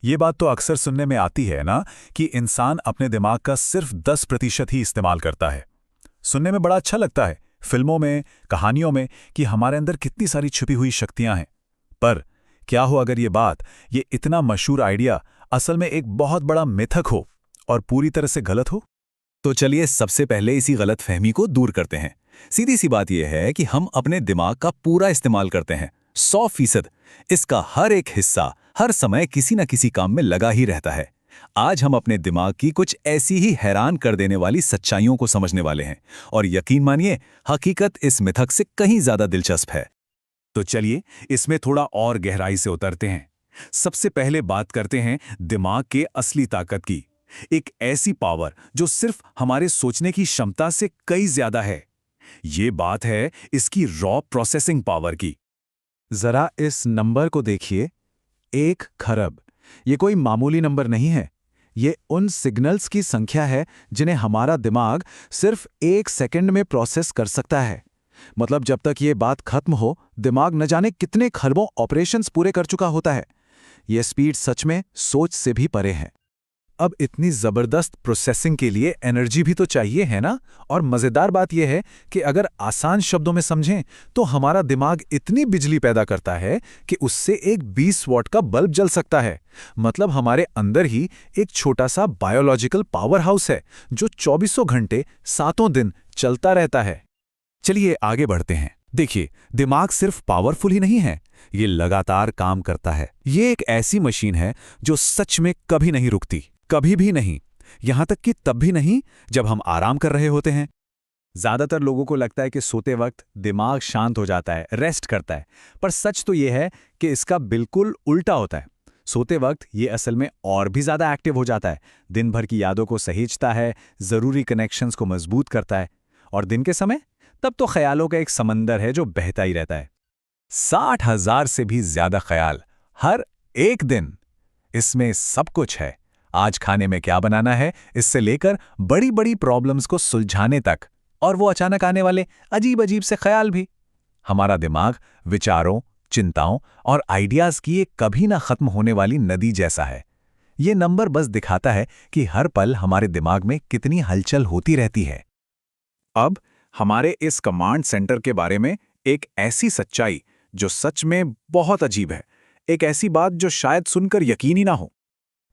ये बात तो अक्सर सुनने में आती है ना कि इंसान अपने दिमाग का सिर्फ 10% ही इस्तेमाल करता है। सुनने में बड़ा अच्छा लगता है, फिल्मों में, कहानियों में, कि हमारे अंदर कितनी सारी छुपी हुई शक्तियां हैं। पर क्या हो अगर ये इतना मशहूर आइडिया असल में एक बहुत बड़ा मिथक हो और पूरी तरह से गलत हो? तो चलिए सबसे पहले इसी गलतफहमी को दूर करते हैं। सीधी सी बात यह है कि हम अपने दिमाग का पूरा इस्तेमाल करते हैं, 100%। इसका हर एक हिस्सा हर समय किसी न किसी काम में लगा ही रहता है। आज हम अपने दिमाग की कुछ ऐसी ही हैरान कर देने वाली सच्चाइयों को समझने वाले हैं, और यकीन मानिए, हकीकत इस मिथक से कहीं ज्यादा दिलचस्प है। तो चलिए इसमें थोड़ा और गहराई से उतरते हैं। सबसे पहले बात करते हैं दिमाग के असली ताकत की। एक ऐसी पावर जो सिर्फ हमारे सोचने की क्षमता से कई ज्यादा है। ये बात है इसकी रॉ प्रोसेसिंग पावर की। जरा इस नंबर को देखिए, 1 खरब। ये कोई मामूली नंबर नहीं है। ये उन सिग्नल्स की संख्या है जिन्हें हमारा दिमाग सिर्फ 1 सेकंड में प्रोसेस कर सकता है। मतलब जब तक ये बात खत्म हो, दिमाग न जाने कितने खरबों ऑपरेशंस पूरे कर चुका होता है। ये स्पीड सच में सोच से भी परे है। अब इतनी जबरदस्त प्रोसेसिंग के लिए एनर्जी भी तो चाहिए, है ना? और मजेदार बात यह है कि अगर आसान शब्दों में समझें तो हमारा दिमाग इतनी बिजली पैदा करता है कि उससे एक 20 वॉट का बल्ब जल सकता है। मतलब हमारे अंदर ही एक छोटा सा बायोलॉजिकल पावर हाउस है जो 24 घंटे 7 दिन चलता रहता है। चलिए आगे बढ़ते हैं। देखिए, दिमाग सिर्फ पावरफुल ही नहीं है, ये लगातार काम करता है। ये एक ऐसी मशीन है जो सच में कभी नहीं रुकती, कभी भी नहीं। यहां तक कि तब भी नहीं जब हम आराम कर रहे होते हैं। ज्यादातर लोगों को लगता है कि सोते वक्त दिमाग शांत हो जाता है, रेस्ट करता है। पर सच तो यह है कि इसका बिल्कुल उल्टा होता है। सोते वक्त ये असल में और भी ज्यादा एक्टिव हो जाता है। दिन भर की यादों को सहेजता है, जरूरी कनेक्शंस को मजबूत करता है। और दिन के समय तब तो ख्यालों का एक समंदर है जो बहता ही रहता है। 60,000 से भी ज्यादा ख्याल हर एक दिन। इसमें सब कुछ है। आज खाने में क्या बनाना है इससे लेकर बड़ी बड़ी प्रॉब्लम्स को सुलझाने तक, और वो अचानक आने वाले अजीब अजीब से ख्याल भी। हमारा दिमाग विचारों, चिंताओं और आइडियाज की एक कभी ना खत्म होने वाली नदी जैसा है। ये नंबर बस दिखाता है कि हर पल हमारे दिमाग में कितनी हलचल होती रहती है। अब हमारे इस कमांड सेंटर के बारे में एक ऐसी सच्चाई जो सच में बहुत अजीब है, एक ऐसी बात जो शायद सुनकर यकीन ही ना हो।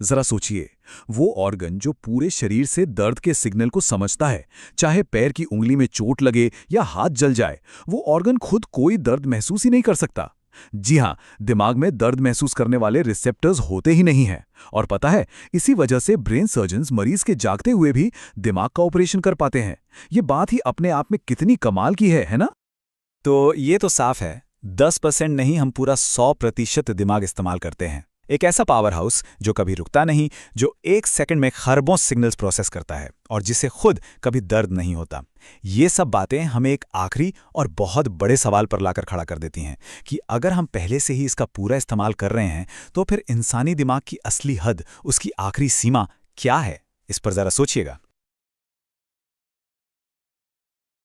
जरा सोचिए, वो ऑर्गन जो पूरे शरीर से दर्द के सिग्नल को समझता है, चाहे पैर की उंगली में चोट लगे या हाथ जल जाए, वो ऑर्गन खुद कोई दर्द महसूस ही नहीं कर सकता। जी हां, दिमाग में दर्द महसूस करने वाले रिसेप्टर्स होते ही नहीं हैं। और पता है, इसी वजह से ब्रेन सर्जन्स मरीज के जागते हुए भी दिमाग का ऑपरेशन कर पाते हैं। ये बात ही अपने आप में कितनी कमाल की है ना? तो ये तो साफ है, 10% नहीं, हम पूरा 100% दिमाग इस्तेमाल करते हैं। एक ऐसा पावर हाउस जो कभी रुकता नहीं, जो 1 सेकंड में खरबों सिग्नल्स प्रोसेस करता है और जिसे खुद कभी दर्द नहीं होता। ये सब बातें हमें एक आखिरी और बहुत बड़े सवाल पर लाकर खड़ा कर देती हैं कि अगर हम पहले से ही इसका पूरा इस्तेमाल कर रहे हैं तो फिर इंसानी दिमाग की असली हद, उसकी आखिरी सीमा क्या है? इस पर जरा सोचिएगा।